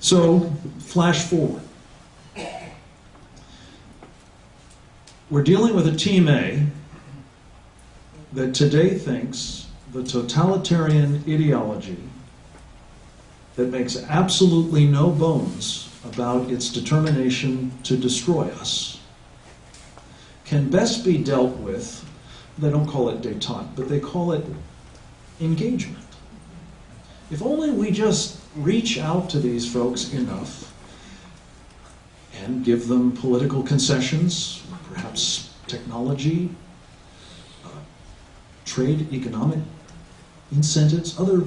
So, flash forward. We're dealing with a Team A that today thinks the totalitarian ideology that makes absolutely no bones about its determination to destroy us can best be dealt with, they don't call it détente, but they call it engagement. If only we just reach out to these folks enough and give them political concessions, perhaps technology, trade, economic incentives, other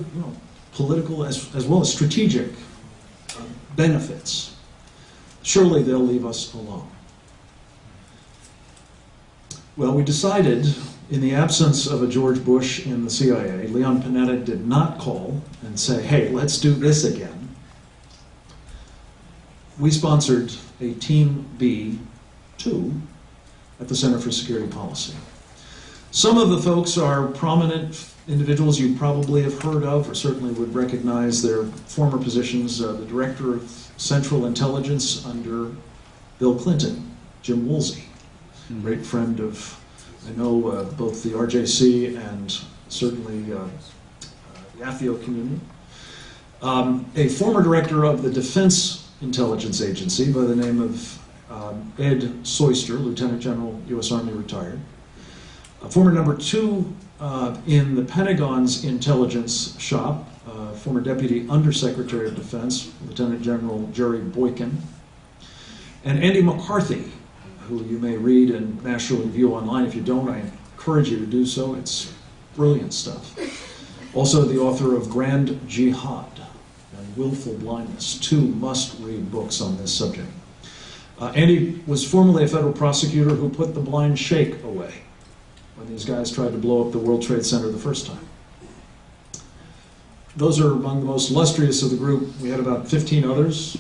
political as well as strategic benefits, surely they'll leave us alone. Well, we decided, in the absence of a George Bush in the CIA, Leon Panetta did not call and say, hey, let's do this again. We sponsored a Team B2 at the Center for Security Policy. Some of the folks are prominent individuals you probably have heard of, or certainly would recognize their former positions. The Director of Central Intelligence under Bill Clinton, Jim Woolsey, great friend of, I know, both the RJC and certainly the AFIO community. A former director of the Defense Intelligence Agency by the name of Ed Soyster, Lieutenant General, U.S. Army, retired. Former number 2 in the Pentagon's intelligence shop, former Deputy Undersecretary of Defense, Lieutenant General Jerry Boykin, and Andy McCarthy, who you may read in National Review online. If you don't, I encourage you to do so. It's brilliant stuff. Also the author of Grand Jihad and Willful Blindness, 2 must-read books on this subject. Andy was formerly a federal prosecutor who put the blind sheikh away when these guys tried to blow up the World Trade Center the first time. Those are among the most illustrious of the group. We had about 15 others,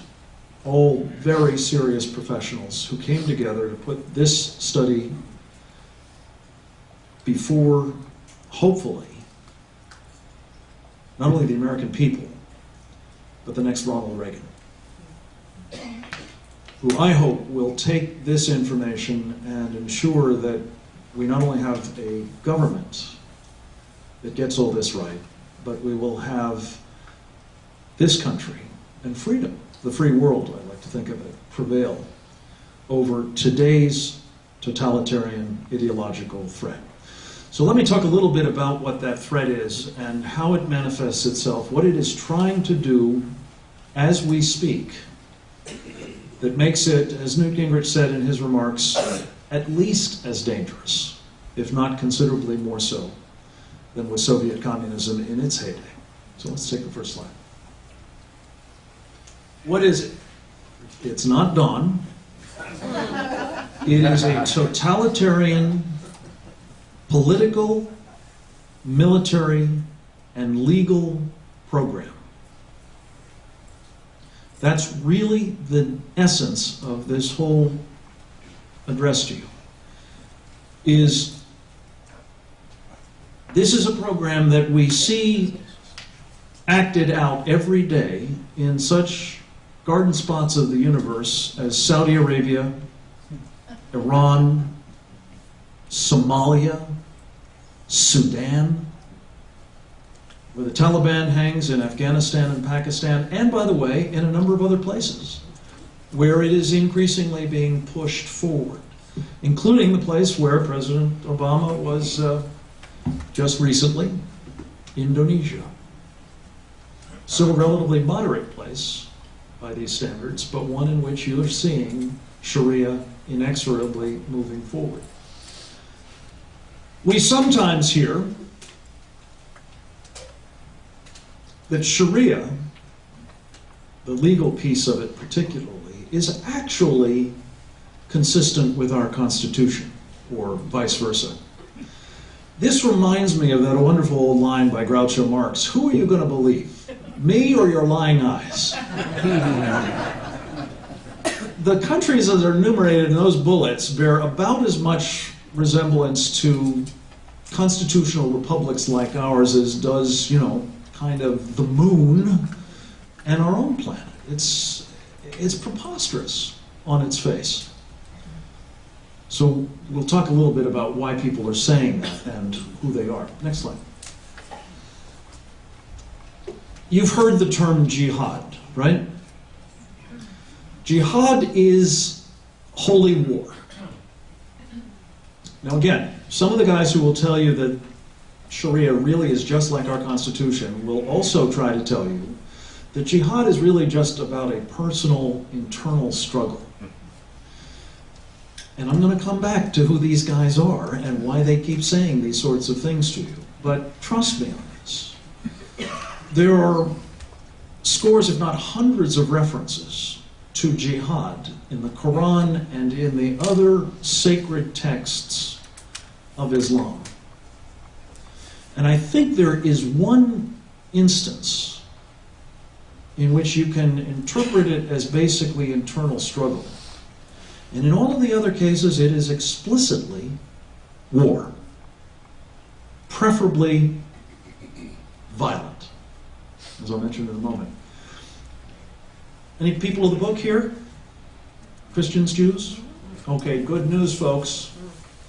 all very serious professionals who came together to put this study before, hopefully, not only the American people, but the next Ronald Reagan, who I hope will take this information and ensure that we not only have a government that gets all this right, but we will have this country and freedom, the free world, I like to think of it, prevail over today's totalitarian ideological threat. So let me talk a little bit about what that threat is and how it manifests itself, what it is trying to do as we speak that makes it, as Newt Gingrich said in his remarks, at least as dangerous, if not considerably more so, than with Soviet communism in its heyday. So let's take the first slide. What is it? It's not dawn. It is a totalitarian, political, military, and legal program. That's really the essence of this whole address to you. This is a program that we see acted out every day in such garden spots of the universe as Saudi Arabia, Iran, Somalia, Sudan, where the Taliban hangs in Afghanistan and Pakistan, and by the way, in a number of other places where it is increasingly being pushed forward, including the place where President Obama was just recently, Indonesia. So a relatively moderate place by these standards, but one in which you are seeing Sharia inexorably moving forward. We sometimes hear that Sharia, the legal piece of it particularly, is actually consistent with our Constitution, or vice versa. This reminds me of that wonderful old line by Groucho Marx, who are you going to believe, me or your lying eyes? The countries that are enumerated in those bullets bear about as much resemblance to constitutional republics like ours as does, kind of the moon and our own planet. It's preposterous on its face. So we'll talk a little bit about why people are saying that and who they are. Next slide. You've heard the term jihad, right? Jihad is holy war. Now again, some of the guys who will tell you that Sharia really is just like our Constitution will also try to tell you that jihad is really just about a personal, internal struggle. And I'm going to come back to who these guys are and why they keep saying these sorts of things to you. But trust me on this. There are scores, if not hundreds, of references to jihad in the Quran and in the other sacred texts of Islam. And I think there is one instance in which you can interpret it as basically internal struggle. And in all of the other cases, it is explicitly war, preferably violent, as I'll mention in a moment. Any people of the book here? Christians, Jews? Okay, good news, folks.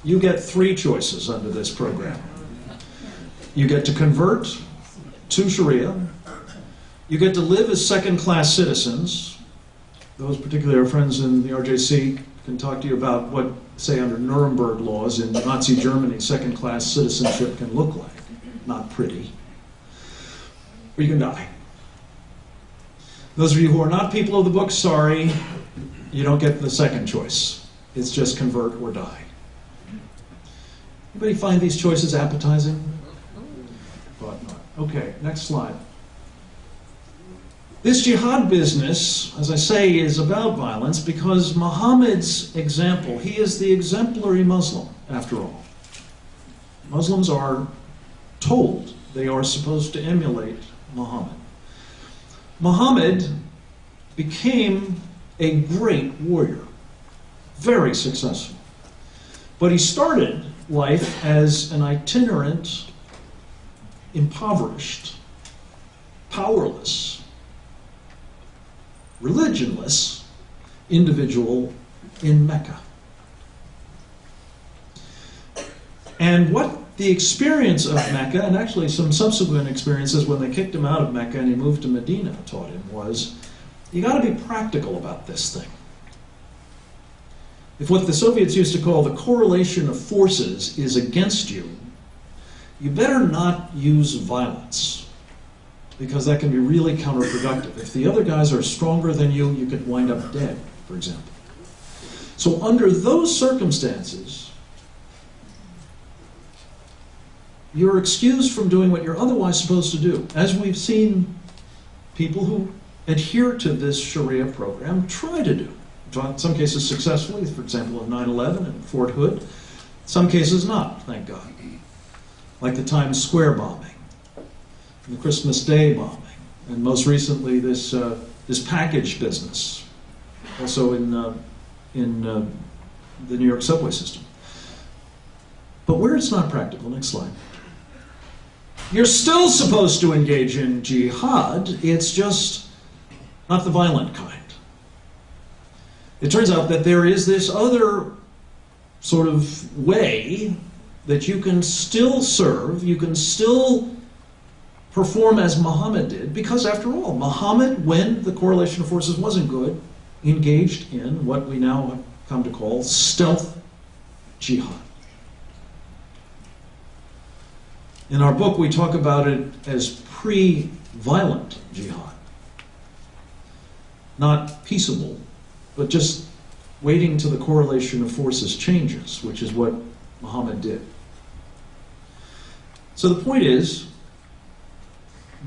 You get 3 choices under this program. You get to convert to Sharia. You get to live as second-class citizens. Those particularly our friends in the RJC can talk to you about what, say, under Nuremberg laws in Nazi Germany, second-class citizenship can look like. Not pretty. Or you can die. Those of you who are not people of the book, sorry, you don't get the second choice. It's just convert or die. Anybody find these choices appetizing? Thought not. Okay, next slide. This jihad business, as I say, is about violence because Muhammad's example, he is the exemplary Muslim, after all. Muslims are told they are supposed to emulate Muhammad. Muhammad became a great warrior, very successful. But he started life as an itinerant, impoverished, powerless, religionless individual in Mecca. And what the experience of Mecca, and actually some subsequent experiences when they kicked him out of Mecca and he moved to Medina, taught him was, you got to be practical about this thing. If what the Soviets used to call the correlation of forces is against you, you better not use violence, because that can be really counterproductive. If the other guys are stronger than you, you could wind up dead, for example. So under those circumstances, you're excused from doing what you're otherwise supposed to do. As we've seen people who adhere to this Sharia program try to do. In some cases successfully, for example, in 9/11 and Fort Hood. Some cases not, thank God. Like the Times Square bombing, and the Christmas Day bombing, and most recently this package business, also in the New York subway system. But where it's not practical, next slide. You're still supposed to engage in jihad, it's just not the violent kind. It turns out that there is this other sort of way that you can still serve, you can still perform as Muhammad did, because after all, Muhammad, when the correlation of forces wasn't good, engaged in what we now have come to call stealth jihad. In our book, we talk about it as pre-violent jihad. Not peaceable, but just waiting till the correlation of forces changes, which is what Muhammad did. So the point is,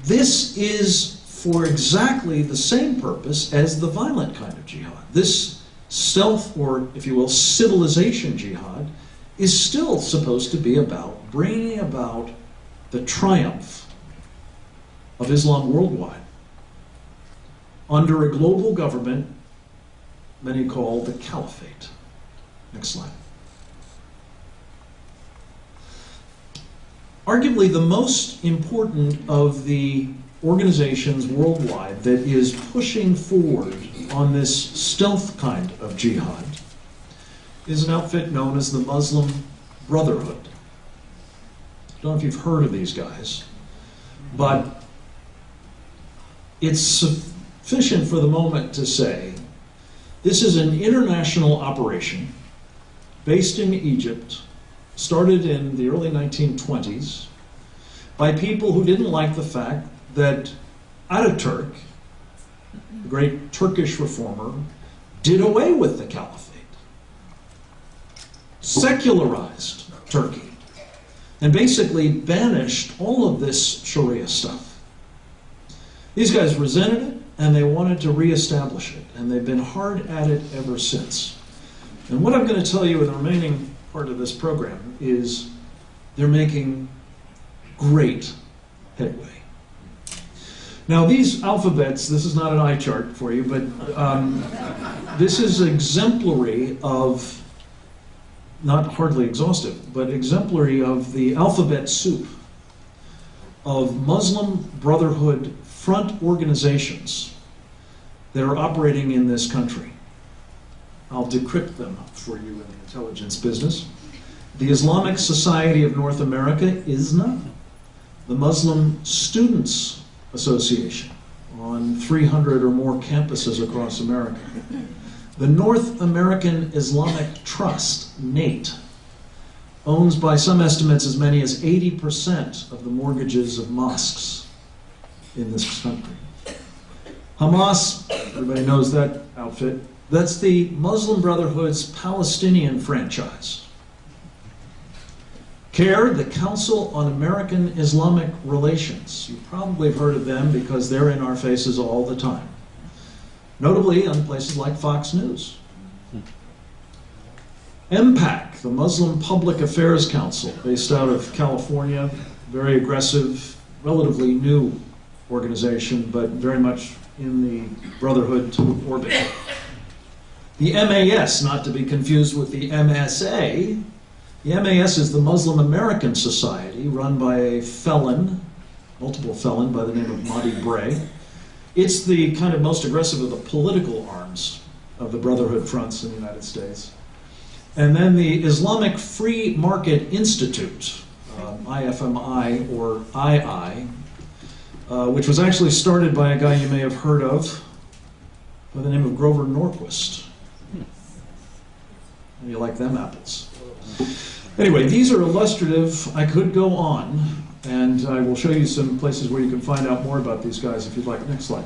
this is for exactly the same purpose as the violent kind of jihad. This stealth, or if you will, civilization jihad, is still supposed to be about bringing about the triumph of Islam worldwide under a global government many call the caliphate. Next slide. Arguably the most important of the organizations worldwide that is pushing forward on this stealth kind of jihad is an outfit known as the Muslim Brotherhood. I don't know if you've heard of these guys, but it's sufficient for the moment to say this is an international operation based in Egypt, started in the early 1920s by people who didn't like the fact that Ataturk, the great Turkish reformer, did away with the caliphate, secularized Turkey, and basically banished all of this Sharia stuff. These guys resented it, and they wanted to reestablish it, and they've been hard at it ever since. And what I'm going to tell you in the remaining part of this program is they're making great headway. Now these alphabets, this is not an eye chart for you, but this is exemplary of, not hardly exhaustive, but exemplary of the alphabet soup of Muslim Brotherhood front organizations that are operating in this country. I'll decrypt them for you in the intelligence business. The Islamic Society of North America, ISNA, the Muslim Students Association on 300 or more campuses across America, the North American Islamic Trust, NATE, owns by some estimates as many as 80% of the mortgages of mosques in this country. Hamas, everybody knows that outfit, that's the Muslim Brotherhood's Palestinian franchise. CARE, the Council on American Islamic Relations. You probably have heard of them because they're in our faces all the time. Notably on places like Fox News. MPAC, the Muslim Public Affairs Council, based out of California, very aggressive, relatively new organization, but very much in the Brotherhood orbit. The MAS, not to be confused with the MSA, the MAS is the Muslim American Society, run by a felon, multiple felon by the name of Mahdi Bray. It's the kind of most aggressive of the political arms of the Brotherhood fronts in the United States. And then the Islamic Free Market Institute, IFMI or II, which was actually started by a guy you may have heard of by the name of Grover Norquist. You like them apples. Anyway, these are illustrative. I could go on, and I will show you some places where you can find out more about these guys if you'd like. Next slide.